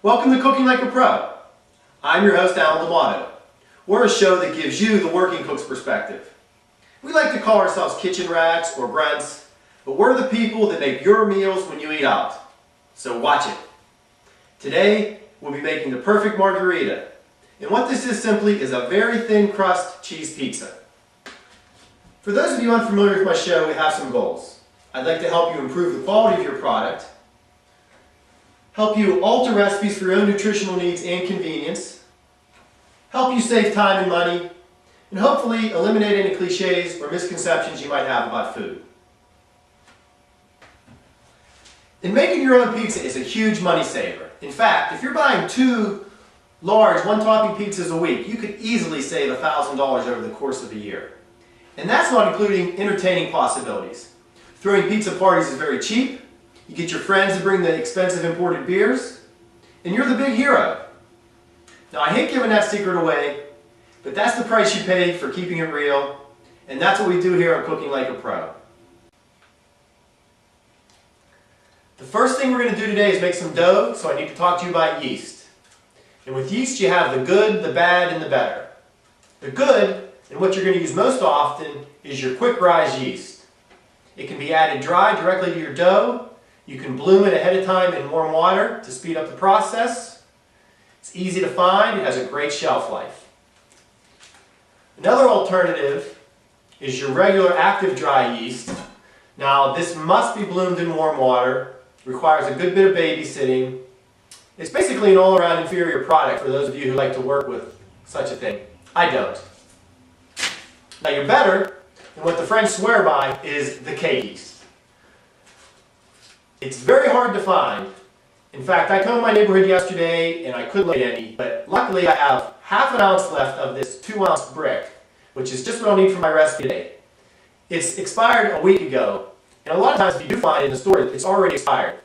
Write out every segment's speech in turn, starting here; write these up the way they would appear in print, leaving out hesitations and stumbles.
Welcome to Cooking Like a Pro. I'm your host, Alan D'Amato. We're a show that gives you the working cook's perspective. We like to call ourselves kitchen rats or grunts, but we're the people that make your meals when you eat out. So watch it. Today, we'll be making the perfect margherita. And what this is simply is a very thin crust cheese pizza. For those of you unfamiliar with my show, we have some goals. I'd like to help you improve the quality of your product, help you alter recipes for your own nutritional needs and convenience, help you save time and money, and hopefully eliminate any cliches or misconceptions you might have about food. And making your own pizza is a huge money saver. In fact, if you're buying 2 large one-topping pizzas a week, you could easily save $1,000 over the course of a year. And that's not including entertaining possibilities. Throwing pizza parties is very cheap. You get your friends to bring the expensive imported beers, and you're the big hero. Now, I hate giving that secret away, but that's the price you pay for keeping it real, and that's what we do here on Cooking Like a Pro. The first thing we're going to do today is make some dough, so I need to talk to you about yeast. And with yeast, you have the good, the bad, and the better. The good, and what you're going to use most often, is your quick rise yeast. It can be added dry directly to your dough. You can bloom it ahead of time in warm water to speed up the process. It's easy to find. It has a great shelf life. Another alternative is your regular active dry yeast. Now, this must be bloomed in warm water. Requires a good bit of babysitting. It's basically an all-around inferior product for those of you who like to work with such a thing. I don't. Now, you're better, and what the French swear by is the cake yeast. It's very hard to find. In fact, I combed my neighborhood yesterday and I couldn't locate any, but luckily I have ½ ounce left of this 2-ounce brick, which is just what I'll need for my recipe today. It's expired a week ago, and a lot of times if you do find it in the store, it's already expired.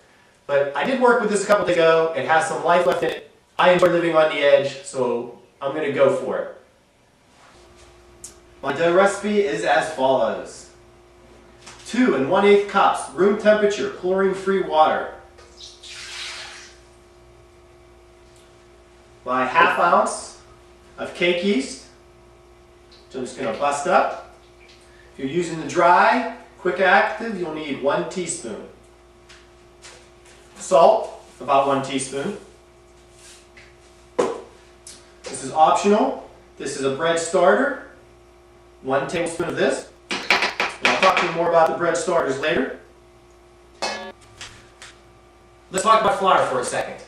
But I did work with this a couple days ago. It has some life left in it. I enjoy living on the edge, so I'm going to go for it. My dough recipe is as follows. 2 1/8 cups room temperature chlorine-free water. My ½ ounce of cake yeast, which I'm just going to bust up. If you're using the dry, quick active, you'll need 1 teaspoon. Salt, about 1 teaspoon. This is optional. This is a bread starter. 1 tablespoon of this. And I'll talk to you more about the bread starters later. Let's talk about flour for a second.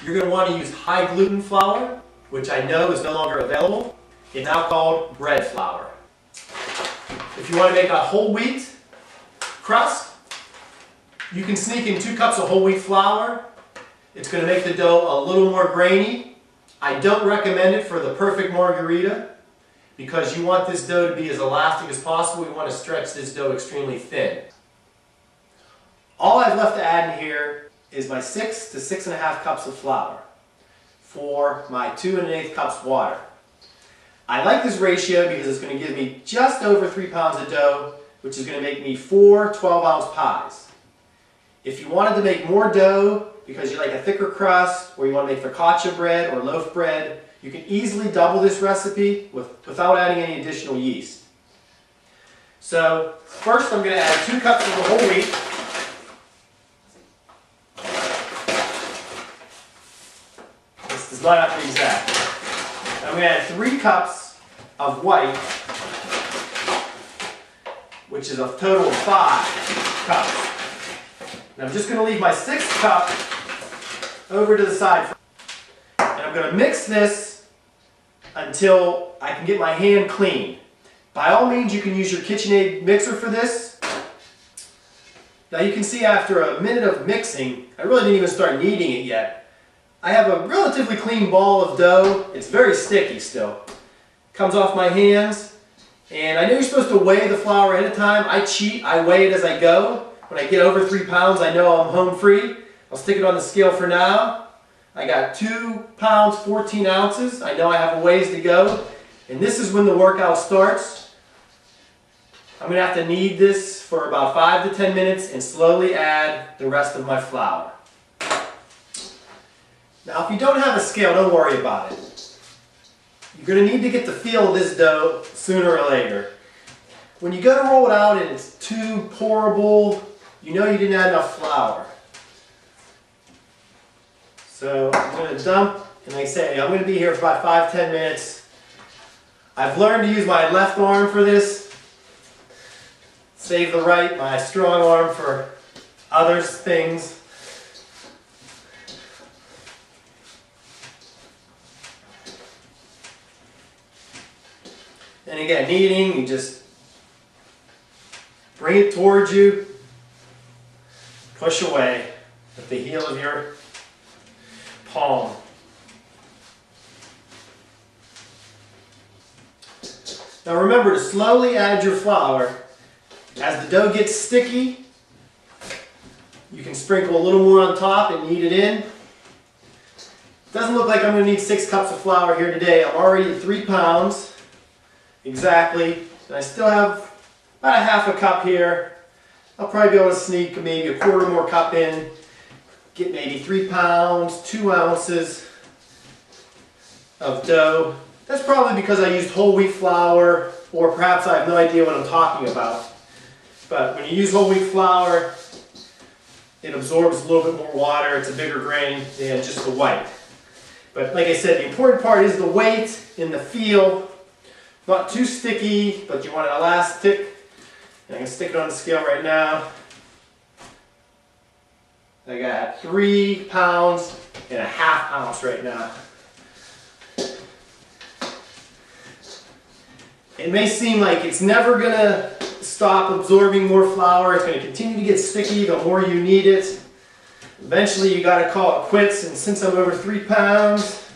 You're going to want to use high gluten flour, which I know is no longer available. It's now called bread flour. If you want to make a whole wheat crust, you can sneak in 2 cups of whole wheat flour. It's going to make the dough a little more grainy. I don't recommend it for the perfect margherita because you want this dough to be as elastic as possible. We want to stretch this dough extremely thin. All I've left to add in here is my 6 to 6½ cups of flour for my 2 1/8 cups water. I like this ratio because it's going to give me just over 3 pounds of dough, which is going to make me 4 12-ounce pies. If you wanted to make more dough because you like a thicker crust or you want to make focaccia bread or loaf bread, you can easily double this recipe without adding any additional yeast. So first I'm going to add 2 cups of the whole wheat. This does not have to be exact. I'm going to add 3 cups of white, which is a total of 5 cups. And I'm just going to leave my 6th cup over to the side. And I'm going to mix this until I can get my hand clean. By all means, you can use your KitchenAid mixer for this. Now you can see after a minute of mixing, I really didn't even start kneading it yet. I have a relatively clean ball of dough. It's very sticky still. Comes off my hands. And I know you're supposed to weigh the flour ahead of time. I cheat. I weigh it as I go. When I get over 3 pounds, I know I'm home free. I'll stick it on the scale for now. I got 2 pounds, 14 ounces. I know I have a ways to go. And this is when the workout starts. I'm going to have to knead this for about 5 to 10 minutes and slowly add the rest of my flour. Now if you don't have a scale, don't worry about it. You're going to need to get the feel of this dough sooner or later. When you go to roll it out and it's too pourable, you know you didn't add enough flour. So I'm going to dump, and like I say, I'm going to be here for about 5-10 minutes. I've learned to use my left arm for this. Save the right, my strong arm for other things. And again, kneading, you just bring it towards you, push away with the heel of your palm. Now remember to slowly add your flour. As the dough gets sticky, you can sprinkle a little more on top and knead it in. Doesn't look like I'm going to need 6 cups of flour here today. I'm already at 3 pounds exactly. And I still have about a half a cup here. I'll probably be able to sneak maybe a quarter more cup in. Get maybe 3 pounds, 2 ounces of dough. That's probably because I used whole wheat flour, or perhaps I have no idea what I'm talking about. But when you use whole wheat flour, it absorbs a little bit more water. It's a bigger grain than just the white. But like I said, the important part is the weight and the feel. Not too sticky, but you want it elastic. And I'm going to stick it on the scale right now. I got 3 pounds and a half ounce right now. It may seem like it's never going to stop absorbing more flour. It's going to continue to get sticky the more you knead it. Eventually you got to call it quits, and since I'm over 3 pounds,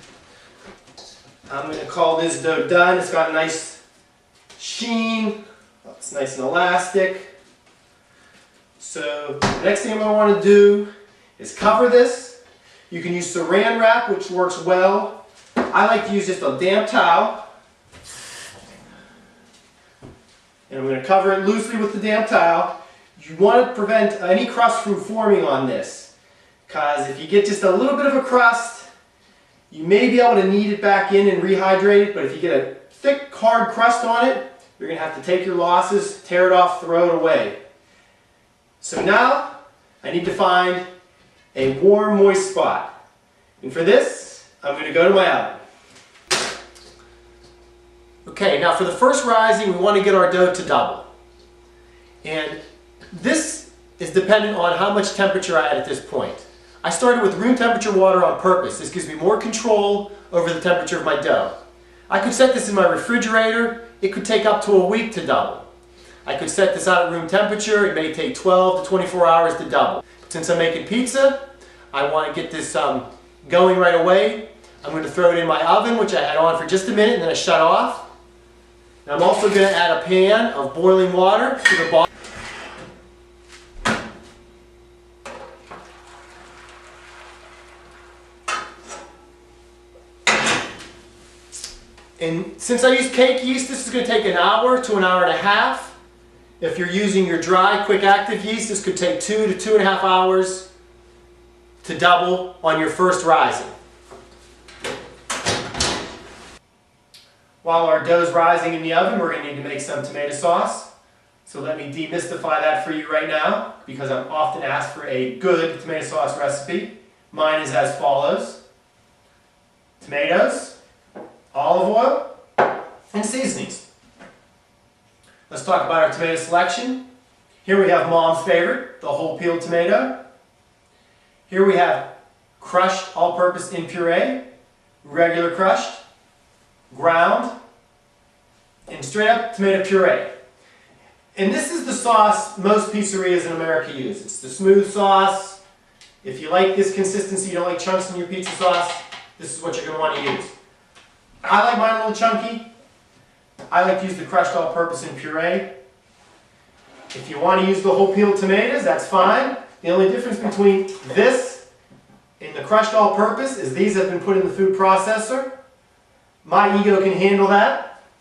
I'm going to call this dough done. It's got a nice sheen. It's nice and elastic. So the next thing I'm going to want to do is cover this. You can use saran wrap, which works well. I like to use just a damp towel. And I'm going to cover it loosely with the damp towel. You want to prevent any crust from forming on this, because if you get just a little bit of a crust, you may be able to knead it back in and rehydrate it, but if you get a thick, hard crust on it, you're going to have to take your losses, tear it off, throw it away. So now, I need to find a warm, moist spot. And for this, I'm going to go to my oven. Okay, now for the first rising, we want to get our dough to double. And this is dependent on how much temperature I add at this point. I started with room temperature water on purpose. This gives me more control over the temperature of my dough. I could set this in my refrigerator. It could take up to a week to double. I could set this out at room temperature. It may take 12 to 24 hours to double. But since I'm making pizza, I want to get this going right away. I'm going to throw it in my oven, which I had on for just a minute, and then I shut off. And I'm also going to add a pan of boiling water to the bottom. And since I use cake yeast, this is going to take an hour to an hour and a half. If you're using your dry, quick active yeast, this could take 2 to 2.5 hours to double on your first rising. While our dough's rising in the oven, we're going to need to make some tomato sauce. So let me demystify that for you right now, because I'm often asked for a good tomato sauce recipe. Mine is as follows: tomatoes, olive oil, and seasonings. Let's talk about our tomato selection. Here we have Mom's favorite, the whole peeled tomato. Here we have crushed all-purpose in puree, regular crushed, ground, and straight up tomato puree. And this is the sauce most pizzerias in America use. It's the smooth sauce. If you like this consistency, you don't like chunks in your pizza sauce, this is what you're going to want to use. I like mine a little chunky. I like to use the crushed all-purpose in puree. If you want to use the whole peeled tomatoes, that's fine. The only difference between this and the crushed all-purpose is these have been put in the food processor. My ego can handle that.